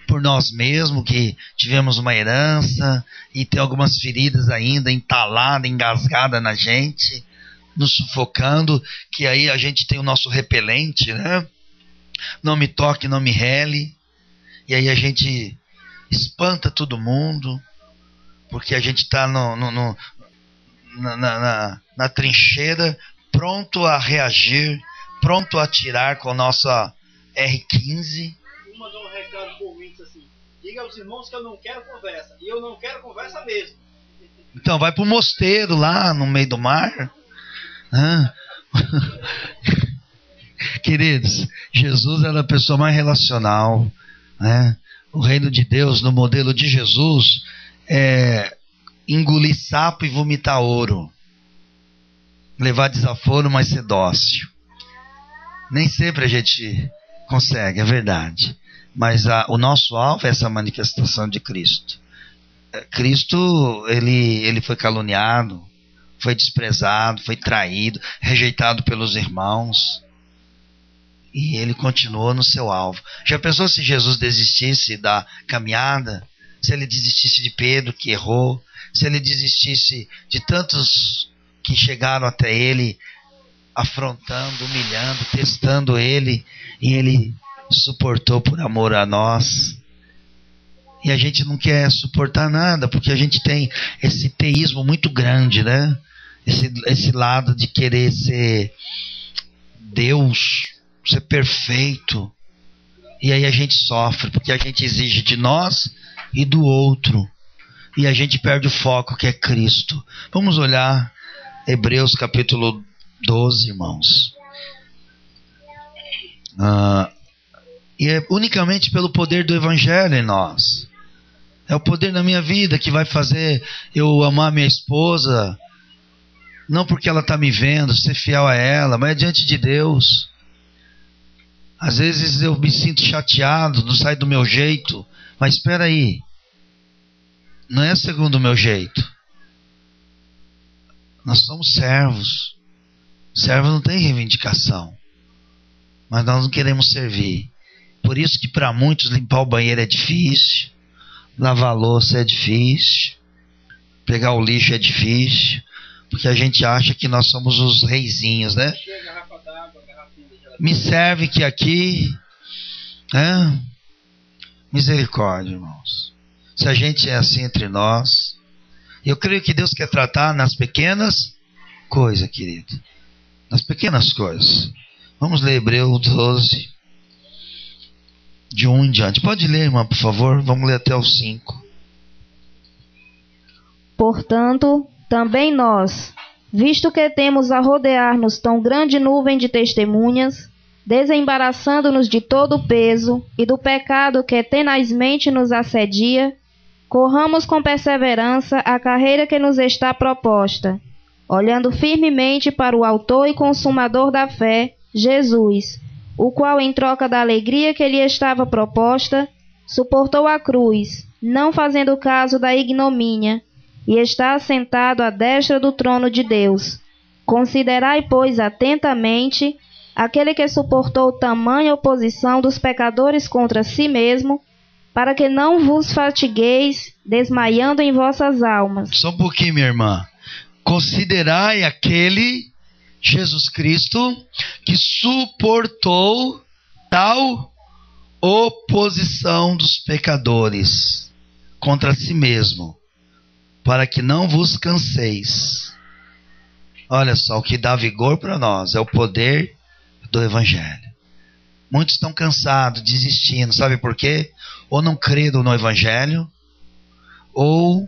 A: por nós mesmos, que tivemos uma herança e tem algumas feridas ainda entaladas, engasgadas na gente, nos sufocando, que aí a gente tem o nosso repelente, né? Não me toque, não me rele. E aí a gente espanta todo mundo, porque a gente está na trincheira, pronto a reagir, pronto a atirar com a nossa R15.
C: Vou mandar um recado por mim, assim: diga aos irmãos que eu não quero conversa, e eu não quero conversa mesmo.
A: Então vai para o mosteiro lá no meio do mar. Queridos, Jesus era a pessoa mais relacional, né? O reino de Deus, no modelo de Jesus, é engolir sapo e vomitar ouro. levar desaforo, mas ser dócil. Nem sempre a gente consegue, é verdade. Mas o nosso alvo é essa manifestação de Cristo. Cristo, ele foi caluniado, foi desprezado, foi traído, rejeitado pelos irmãos. E ele continuou no seu alvo. Já pensou se Jesus desistisse da caminhada? Se ele desistisse de Pedro, que errou? Se ele desistisse de tantos que chegaram até ele, afrontando, humilhando, testando ele, e ele suportou por amor a nós. E a gente não quer suportar nada, porque a gente tem esse teísmo muito grande, né? Esse lado de querer ser Deus, ser perfeito. E aí a gente sofre, porque a gente exige de nós e do outro. E a gente perde o foco, que é Cristo. Vamos olhar Hebreus capítulo 12, irmãos. E é unicamente pelo poder do Evangelho em nós. É o poder na minha vida que vai fazer eu amar minha esposa. Não porque ela está me vendo, ser fiel a ela, mas é diante de Deus. Às vezes eu me sinto chateado, não sai do meu jeito. Mas espera aí. Não é segundo o meu jeito. Nós somos servos. Servo não tem reivindicação. Mas nós não queremos servir. Por isso que para muitos limpar o banheiro é difícil. Lavar a louça é difícil. Pegar o lixo é difícil. Porque a gente acha que nós somos os reizinhos, né? Me serve que aqui... Misericórdia, irmãos. Se a gente é assim entre nós... Eu creio que Deus quer tratar nas pequenas coisas, querido. Nas pequenas coisas. Vamos ler Hebreus 12... de 1 em diante. Pode ler, irmã, por favor. Vamos ler até o 5.
B: Portanto, também nós, visto que temos a rodear-nos tão grande nuvem de testemunhas, desembaraçando-nos de todo o peso e do pecado que tenazmente nos assedia, corramos com perseverança a carreira que nos está proposta, olhando firmemente para o autor e consumador da fé, Jesus, o qual, em troca da alegria que lhe estava proposta, suportou a cruz, não fazendo caso da ignomínia, e está assentado à destra do trono de Deus. Considerai, pois, atentamente aquele que suportou tamanha oposição dos pecadores contra si mesmo, para que não vos fatigueis, desmaiando em vossas almas.
A: Só um pouquinho, minha irmã. Considerai aquele Jesus Cristo que suportou tal oposição dos pecadores contra si mesmo, para que não vos canseis. Olha só, o que dá vigor para nós é o poder do Evangelho. Muitos estão cansados, desistindo, sabe por quê? Ou não creram no Evangelho, ou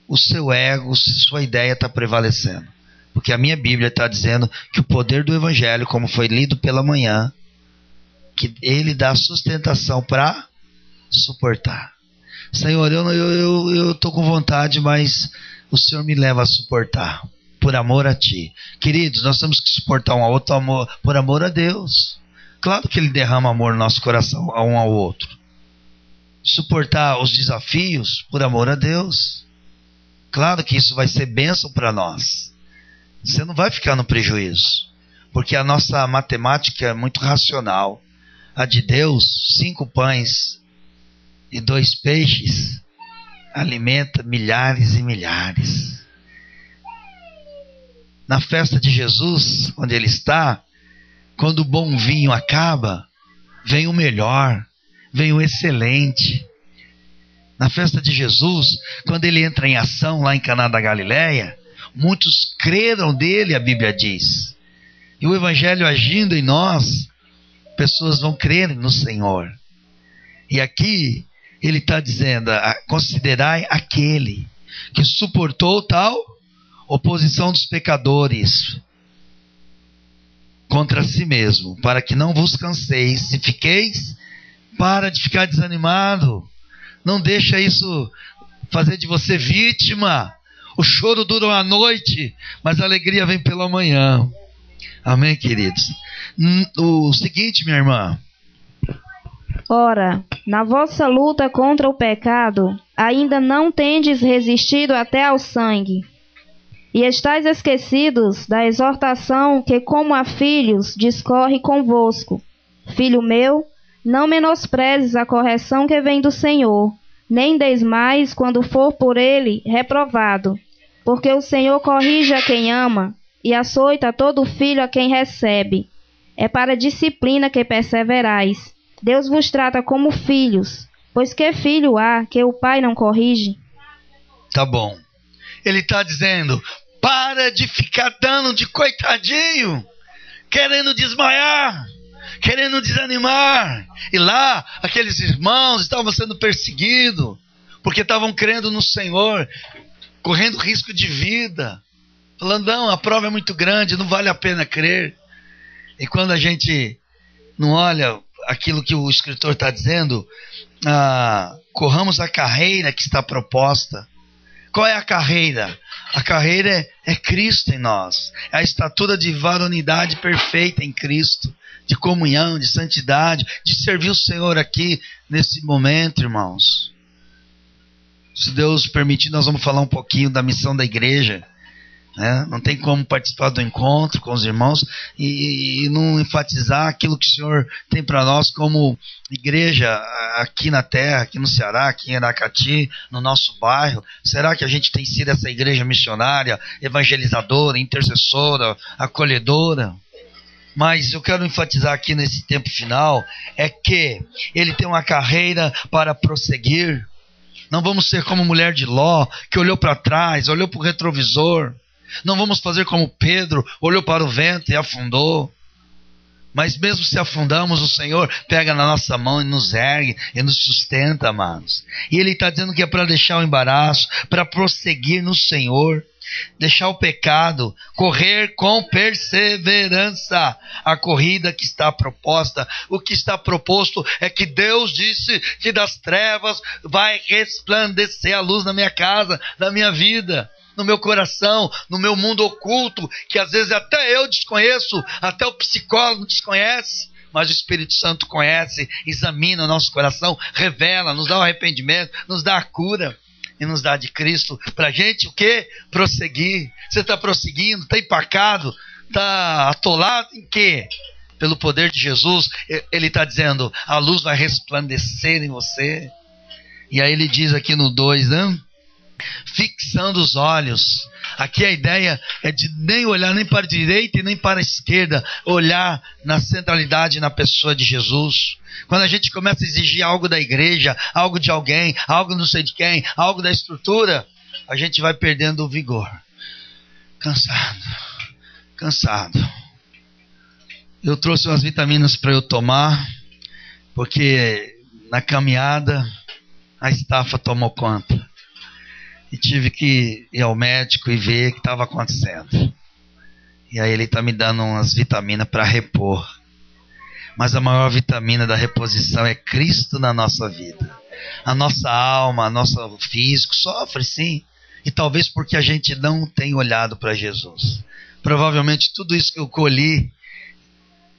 A: o seu ego, sua ideia está prevalecendo. Porque a minha Bíblia está dizendo que o poder do Evangelho, como foi lido pela manhã, que ele dá sustentação para suportar. Senhor, eu estou com vontade, mas o Senhor me leva a suportar, por amor a Ti. Queridos, nós temos que suportar um ao outro por amor a Deus. Claro que Ele derrama amor no nosso coração, a um ao outro. Suportar os desafios por amor a Deus. Claro que isso vai ser bênção para nós. Você não vai ficar no prejuízo, porque a nossa matemática é muito racional. A de Deus, 5 pães e 2 peixes, alimenta milhares e milhares. Na festa de Jesus, onde Ele está, quando o bom vinho acaba, vem o melhor, vem o excelente. Na festa de Jesus, quando Ele entra em ação lá em Caná da Galileia, muitos creram dele, a Bíblia diz. E o Evangelho agindo em nós, pessoas vão crer no Senhor. E aqui ele está dizendo: considerai aquele que suportou tal oposição dos pecadores contra si mesmo, para que não vos canseis. Se fiqueis, para de ficar desanimado. Não deixa isso fazer de você vítima. O choro dura uma noite, mas a alegria vem pela manhã. Amém, queridos? O seguinte, minha irmã.
B: Ora, na vossa luta contra o pecado, ainda não tendes resistido até ao sangue. E estáis esquecidos da exortação que, como a filhos, discorre convosco. Filho meu, não menosprezes a correção que vem do Senhor, nem deis mais quando for por ele reprovado. Porque o Senhor corrige a quem ama, e açoita todo filho a quem recebe. É para a disciplina que perseverais. Deus vos trata como filhos, pois que filho há que o pai não corrige?
A: Tá bom. Ele está dizendo, para de ficar dando de coitadinho, querendo desmaiar, querendo desanimar. E lá, aqueles irmãos estavam sendo perseguidos, porque estavam crendo no Senhor, correndo risco de vida, falando, não, a prova é muito grande, não vale a pena crer. E quando a gente não olha aquilo que o escritor está dizendo, corramos a carreira que está proposta. Qual é a carreira? A carreira é Cristo em nós, é a estatura de varonidade perfeita em Cristo, de comunhão, de santidade, de servir o Senhor aqui nesse momento, irmãos. Se Deus permitir, nós vamos falar um pouquinho da missão da igreja, né? Não tem como participar do encontro com os irmãos e não enfatizar aquilo que o Senhor tem para nós como igreja aqui na terra, aqui no Ceará, aqui em Aracati, no nosso bairro. Será que a gente tem sido essa igreja missionária, evangelizadora, intercessora, acolhedora? Mas eu quero enfatizar aqui nesse tempo final é que ele tem uma carreira para prosseguir. Não vamos ser como mulher de Ló, que olhou para trás, olhou para o retrovisor. Não vamos fazer como Pedro, olhou para o vento e afundou. Mas mesmo se afundamos, o Senhor pega na nossa mão e nos ergue e nos sustenta, amados. E Ele está dizendo que é para deixar o embaraço, para prosseguir no Senhor, deixar o pecado, correr com perseverança a corrida que está proposta. O que está proposto é que Deus disse que das trevas vai resplandecer a luz na minha casa, na minha vida, no meu coração, no meu mundo oculto, que às vezes até eu desconheço, até o psicólogo desconhece, mas o Espírito Santo conhece, examina o nosso coração, revela, nos dá o arrependimento, nos dá a cura e nos dá de Cristo para a gente o quê? Prosseguir. Você está prosseguindo, está empacado, está atolado em quê? Pelo poder de Jesus. Ele está dizendo, a luz vai resplandecer em você. E aí ele diz aqui no 2, né? Fixando os olhos. Aqui a ideia é de nem olhar nem para a direita e nem para a esquerda, olhar na centralidade na pessoa de Jesus. Quando a gente começa a exigir algo da igreja, algo de alguém, algo não sei de quem, algo da estrutura, a gente vai perdendo o vigor. Cansado. Eu trouxe umas vitaminas para eu tomar, porque na caminhada a estafa tomou conta. E tive que ir ao médico e ver o que estava acontecendo. E aí ele está me dando umas vitaminas para repor. Mas a maior vitamina da reposição é Cristo na nossa vida. A nossa alma, nosso físico sofre sim. E talvez porque a gente não tem olhado para Jesus. Provavelmente tudo isso que eu colhi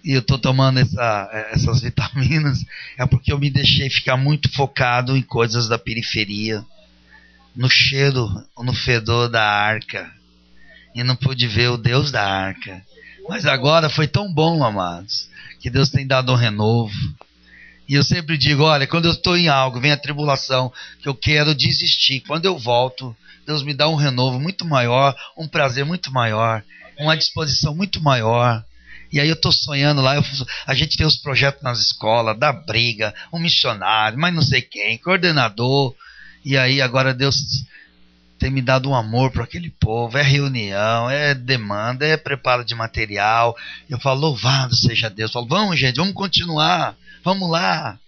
A: e eu estou tomando essas vitaminas é porque eu me deixei ficar muito focado em coisas da periferia, no cheiro, no fedor da arca, e não pude ver o Deus da arca. Mas agora foi tão bom, amados, que Deus tem dado um renovo. E eu sempre digo, olha, quando eu estou em algo, vem a tribulação, que eu quero desistir, quando eu volto, Deus me dá um renovo muito maior, um prazer muito maior, uma disposição muito maior. E aí eu estou sonhando lá, a gente tem os projetos nas escolas, da briga, um missionário, mas não sei quem, coordenador. E aí agora Deus tem me dado um amor para aquele povo, é reunião, é demanda, é preparo de material. Eu falo, louvado seja Deus. Eu falo, vamos gente, vamos continuar, vamos lá.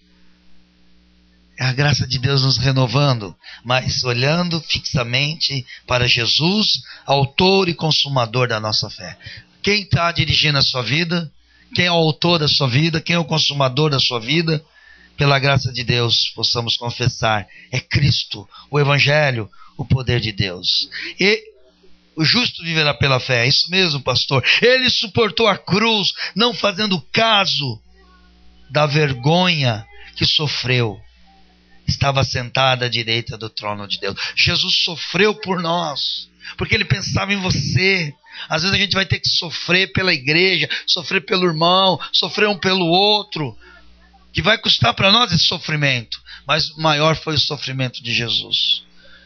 A: É a graça de Deus nos renovando, mas olhando fixamente para Jesus, autor e consumador da nossa fé. Quem está dirigindo a sua vida? Quem é o autor da sua vida? Quem é o consumador da sua vida? pela graça de Deus, possamos confessar: é Cristo, o Evangelho, o poder de Deus. E o justo viverá pela fé. É isso mesmo, pastor. Ele suportou a cruz, não fazendo caso da vergonha que sofreu. Estava sentado à direita do trono de Deus. Jesus sofreu por nós, porque Ele pensava em você. Às vezes a gente vai ter que sofrer pela igreja, sofrer pelo irmão, sofrer um pelo outro, que vai custar para nós esse sofrimento. Mas maior foi o sofrimento de Jesus.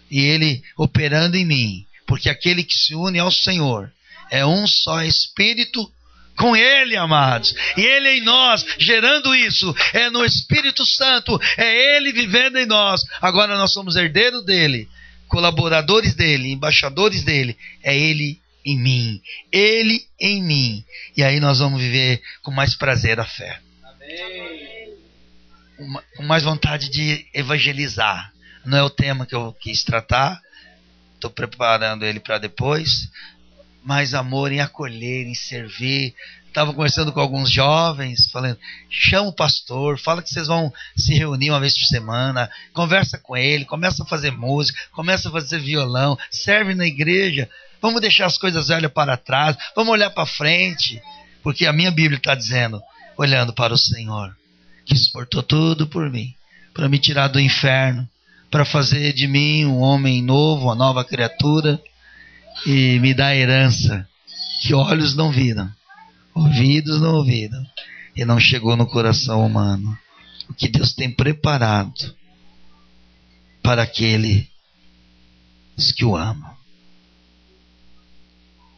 A: E Ele operando em mim, porque aquele que se une ao Senhor é um só Espírito com Ele, amados. E Ele em nós, gerando isso. É no Espírito Santo. É Ele vivendo em nós. Agora nós somos herdeiros dEle, colaboradores dEle, embaixadores dEle. É Ele em mim. Ele em mim. E aí nós vamos viver com mais prazer a fé.
C: Amém.
A: Com mais vontade de evangelizar. Não é o tema que eu quis tratar. Estou preparando ele para depois. Mais amor em acolher, em servir. Estava conversando com alguns jovens, falando: chama o pastor, fala que vocês vão se reunir uma vez por semana, conversa com ele, começa a fazer música, começa a fazer violão, serve na igreja. Vamos deixar as coisas velhas para trás, vamos olhar para frente, porque a minha Bíblia está dizendo, olhando para o Senhor, que suportou tudo por mim, para me tirar do inferno, para fazer de mim um homem novo, uma nova criatura, e me dar a herança que olhos não viram, ouvidos não ouviram, e não chegou no coração humano. O que Deus tem preparado para aqueles que o amam.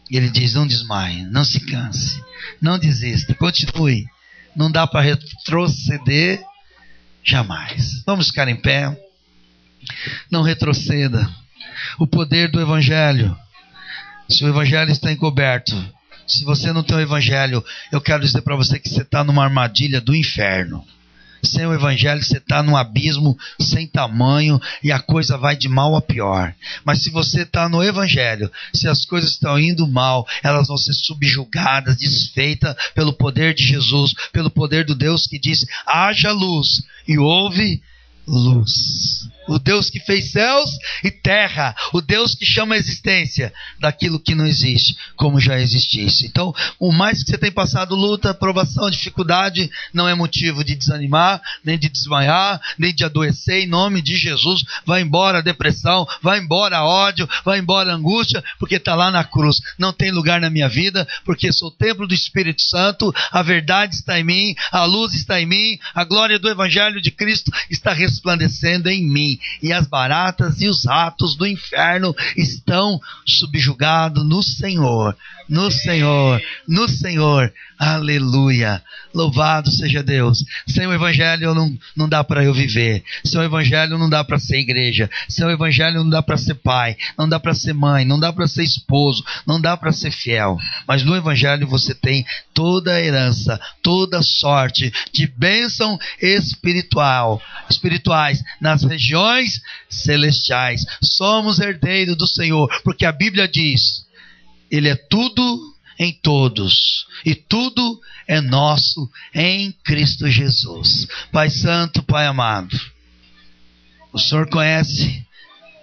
A: E Ele diz: não desmaie, não se canse, não desista, continue. Não dá para retroceder jamais. Vamos ficar em pé. Não retroceda. O poder do Evangelho. Se o Evangelho está encoberto, se você não tem o Evangelho, eu quero dizer para você que você está numa armadilha do inferno. Sem o Evangelho você está num abismo sem tamanho e a coisa vai de mal a pior. Mas se você está no Evangelho, se as coisas estão indo mal, elas vão ser subjugadas, desfeitas pelo poder de Jesus, pelo poder do Deus que disse: haja luz, e houve luz. O Deus que fez céus e terra, o Deus que chama a existência daquilo que não existe, como já existisse. Então, o mais que você tem passado luta, provação, dificuldade, não é motivo de desanimar, nem de desmaiar, nem de adoecer. Em nome de Jesus, vai embora a depressão, vai embora a ódio, vai embora a angústia, porque está lá na cruz. Não tem lugar na minha vida, porque sou o templo do Espírito Santo, a verdade está em mim, a luz está em mim, a glória do Evangelho de Cristo está resplandecendo em mim. E as baratas e os ratos do inferno estão subjugados no Senhor, no Senhor, no Senhor. Aleluia, louvado seja Deus. Sem o Evangelho não dá para eu viver. Sem o Evangelho não dá para ser igreja. Sem o Evangelho não dá para ser pai, não dá para ser mãe, não dá para ser esposo, não dá para ser fiel. Mas no Evangelho você tem toda a herança, toda a sorte de bênção espirituais nas regiões celestiais. Somos herdeiros do Senhor, porque a Bíblia diz: Ele é tudo em todos, e tudo é nosso em Cristo Jesus. Pai Santo, Pai amado, o Senhor conhece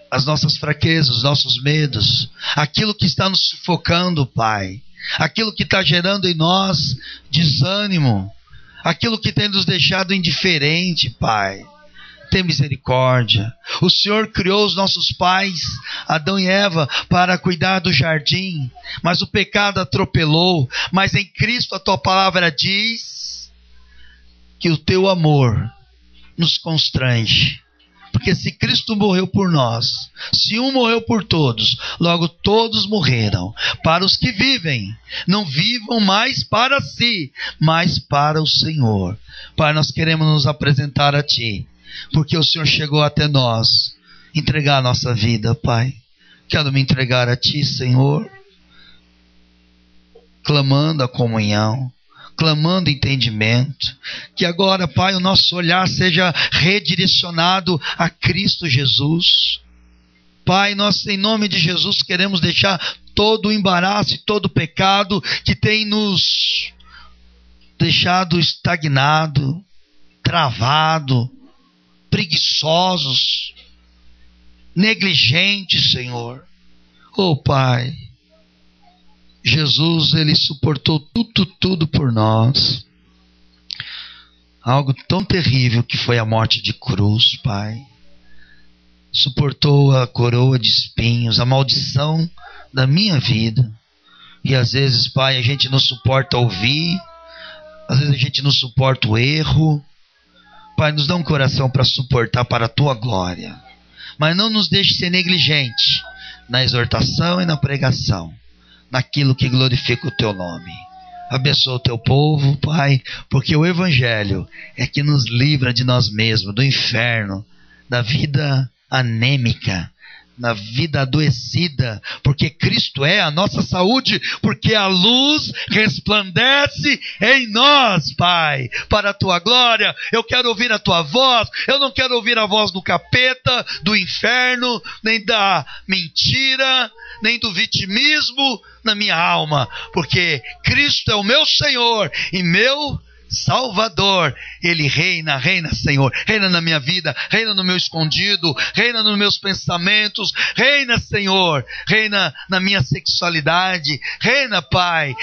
A: as nossas fraquezas, os nossos medos, aquilo que está nos sufocando, Pai, aquilo que está gerando em nós desânimo, aquilo que tem nos deixado indiferente, Pai. Tem misericórdia. O Senhor criou os nossos pais, Adão e Eva, para cuidar do jardim, mas o pecado atropelou. Mas em Cristo a tua palavra diz que o teu amor nos constrange, porque se Cristo morreu por nós, se um morreu por todos, logo todos morreram. Para os que vivem, não vivam mais para si, mas para o Senhor. Pai, nós queremos nos apresentar a Ti, porque o Senhor chegou até nós, entregar a nossa vida, Pai. Quero me entregar a Ti, Senhor, clamando a comunhão, clamando entendimento. Que agora, Pai, o nosso olhar seja redirecionado a Cristo Jesus. Pai, nós em nome de Jesus queremos deixar todo o embaraço e todo o pecado que tem nos deixado estagnado, travado, preguiçosos, negligentes, Senhor. Oh, Pai, Jesus, Ele suportou tudo por nós. Algo tão terrível que foi a morte de cruz, Pai. Suportou a coroa de espinhos, a maldição da minha vida. E às vezes, Pai, a gente não suporta ouvir, às vezes a gente não suporta o erro. Pai, nos dá um coração para suportar para a Tua glória. Mas não nos deixe ser negligente na exortação e na pregação, naquilo que glorifica o Teu nome. Abençoa o Teu povo, Pai, porque o Evangelho é que nos livra de nós mesmos, do inferno, da vida anêmica, na vida adoecida, porque Cristo é a nossa saúde, porque a luz resplandece em nós, Pai, para a Tua glória. Eu quero ouvir a Tua voz, eu não quero ouvir a voz do capeta, do inferno, nem da mentira, nem do vitimismo na minha alma, porque Cristo é o meu Senhor e meu Salvador. Ele reina, Senhor, reina na minha vida, reina no meu escondido, reina nos meus pensamentos, reina, Senhor, reina na minha sexualidade, reina, Pai,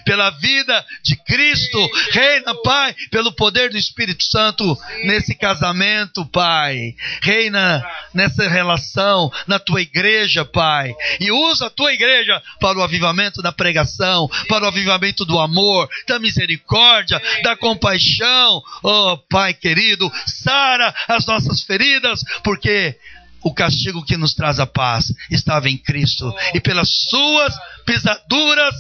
A: pela vida de Cristo, reina, Pai, pelo poder do Espírito Santo nesse casamento, Pai, reina nessa relação, na Tua igreja, Pai, e usa a Tua igreja para o avivamento da pregação, para o avivamento do amor, da misericórdia, da compaixão. Oh, Pai querido, sara as nossas feridas, porque o castigo que nos traz a paz estava em Cristo, e pelas suas pisaduras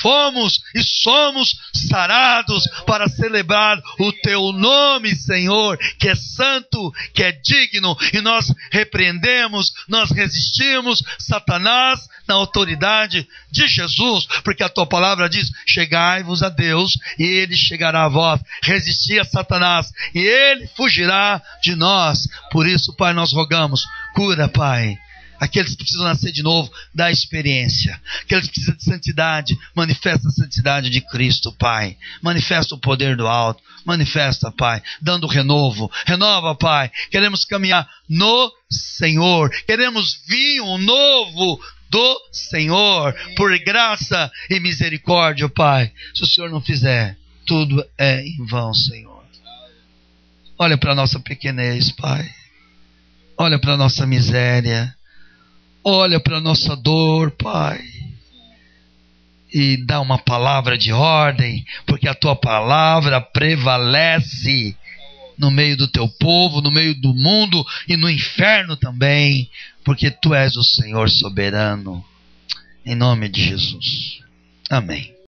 A: fomos e somos sarados, para celebrar o Teu nome, Senhor, que é santo, que é digno. E nós repreendemos, nós resistimos Satanás na autoridade de Jesus, porque a Tua palavra diz: chegai-vos a Deus e Ele chegará a vós. Resistir a Satanás e Ele fugirá de nós. Por isso, Pai, nós rogamos, cura, Pai, aqueles que precisam nascer de novo, dá experiência. Aqueles que precisam de santidade, manifesta a santidade de Cristo, Pai. Manifesta o poder do alto. Manifesta, Pai, dando renovo. Renova, Pai. Queremos caminhar no Senhor. Queremos vinho novo do Senhor, por graça e misericórdia, Pai. Se o Senhor não fizer, tudo é em vão, Senhor. Olha para a nossa pequenez, Pai. Olha para a nossa miséria. Olha para a nossa dor, Pai. E dá uma palavra de ordem, porque a Tua palavra prevalece no meio do Teu povo, no meio do mundo e no inferno também, porque Tu és o Senhor soberano. Em nome de Jesus. Amém.